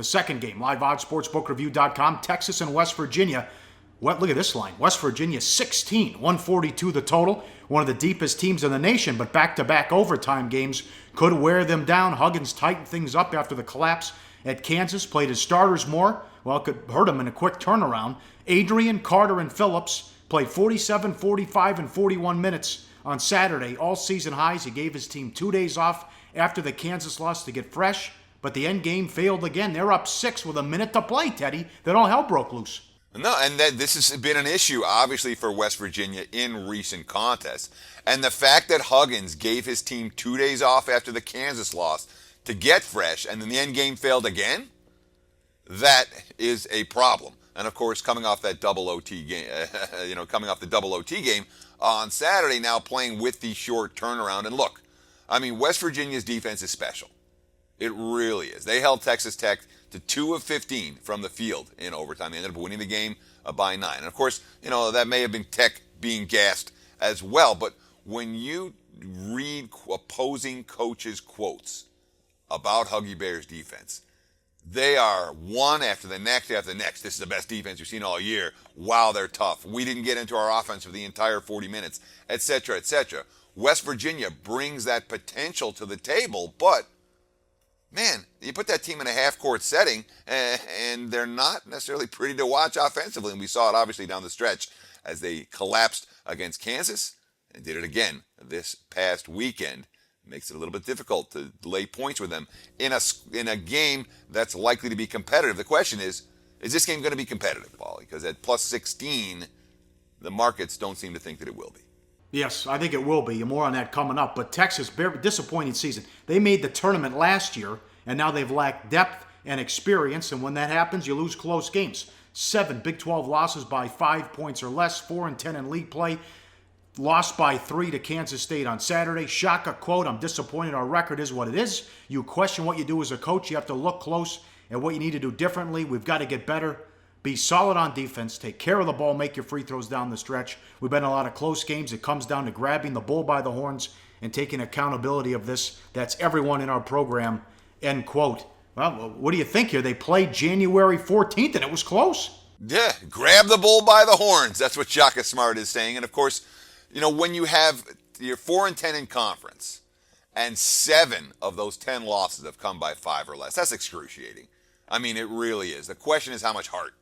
The second game, live odds, sportsbookreview.com, Texas and West Virginia. Look at this line. West Virginia 16, 142 the total. One of the deepest teams in the nation, but back-to-back overtime games could wear them down. Huggins tightened things up after the collapse at Kansas, played his starters more. Well, it could hurt him in a quick turnaround. Adrian, Carter, and Phillips played 47, 45, and 41 minutes on Saturday, all season highs. He gave his team 2 days off after the Kansas loss to get fresh, but the end game failed again. They're up 6 with a minute to play, Teddy. Then all hell broke loose. No, and this has been an issue, obviously, for West Virginia in recent contests. And the fact that Huggins gave his team 2 days off after the Kansas loss to get fresh, and then the end game failed again, that is a problem. And of course, coming off that double OT game, coming off the double OT game on Saturday, now playing with the short turnaround. And look, I mean, West Virginia's defense is special. It really is. They held Texas Tech to 2 of 15 from the field in overtime. They ended up winning the game by 9. And of course, that may have been Tech being gassed as well. But when you read opposing coaches' quotes about Huggy Bear's defense, they are one after the next after the next. This is the best defense we've seen all year. Wow, they're tough. We didn't get into our offense for the entire 40 minutes, etc., etc. West Virginia brings that potential to the table, but man, you put that team in a half-court setting, and they're not necessarily pretty to watch offensively. And we saw it obviously down the stretch as they collapsed against Kansas and did it again this past weekend. Makes it a little bit difficult to lay points with them in a game that's likely to be competitive. The question is this game going to be competitive, Paulie? Because at plus 16, the markets don't seem to think that it will be. Yes, I think it will be. More on that coming up. But Texas, very disappointing season. They made the tournament last year, and now they've lacked depth and experience. And when that happens, you lose close games. 7 Big 12 losses by 5 points or less, 4-10 in league play. Lost by 3 to Kansas State on Saturday. Shaka quote, "I'm disappointed. Our record is what it is." You question what you do as a coach. You have to look close at what you need to do differently. We've got to get better. Be solid on defense. Take care of the ball. Make your free throws down the stretch. We've been in a lot of close games. It comes down to grabbing the bull by the horns and taking accountability of this. That's everyone in our program. End quote. Well, what do you think here? They played January 14th, and it was close. Yeah, grab the bull by the horns. That's what Shaka Smart is saying. And of course, when you have your 4-10 in conference, and 7 of those 10 losses have come by 5 or less, that's excruciating. I mean, it really is. The question is how much heart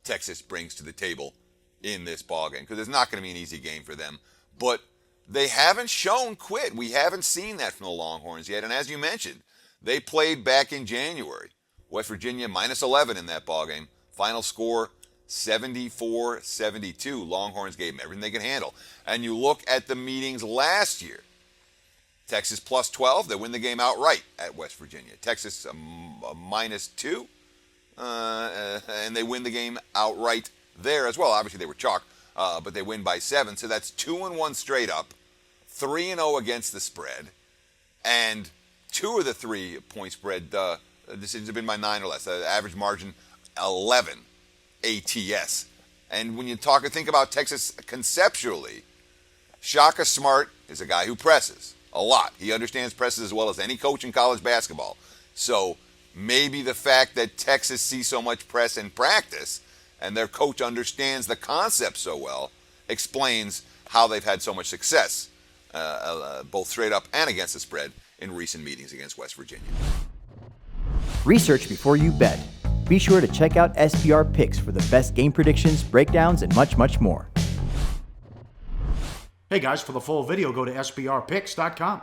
Texas brings to the table in this ballgame, because it's not going to be an easy game for them. But they haven't shown quit. We haven't seen that from the Longhorns yet. And as you mentioned, they played back in January. West Virginia minus 11 in that ballgame. Final score 74-72. Longhorns gave them everything they could handle. And you look at the meetings last year. Texas plus 12, they win the game outright at West Virginia. Texas a minus 2, and they win the game outright there as well. Obviously they were chalk, but they win by 7. So that's 2-1 straight up, 3-0 against the spread, and 2 of the 3-point spread decisions have been by 9 or less. Average margin 11. ATS. And when you think about Texas conceptually, Shaka Smart is a guy who presses a lot. He understands presses as well as any coach in college basketball. So maybe the fact that Texas sees so much press in practice and their coach understands the concept so well explains how they've had so much success, both straight up and against the spread in recent meetings against West Virginia. Research before you bet. Be sure to check out SBR Picks for the best game predictions, breakdowns, and much, much more. Hey guys, for the full video, go to sbrpicks.com.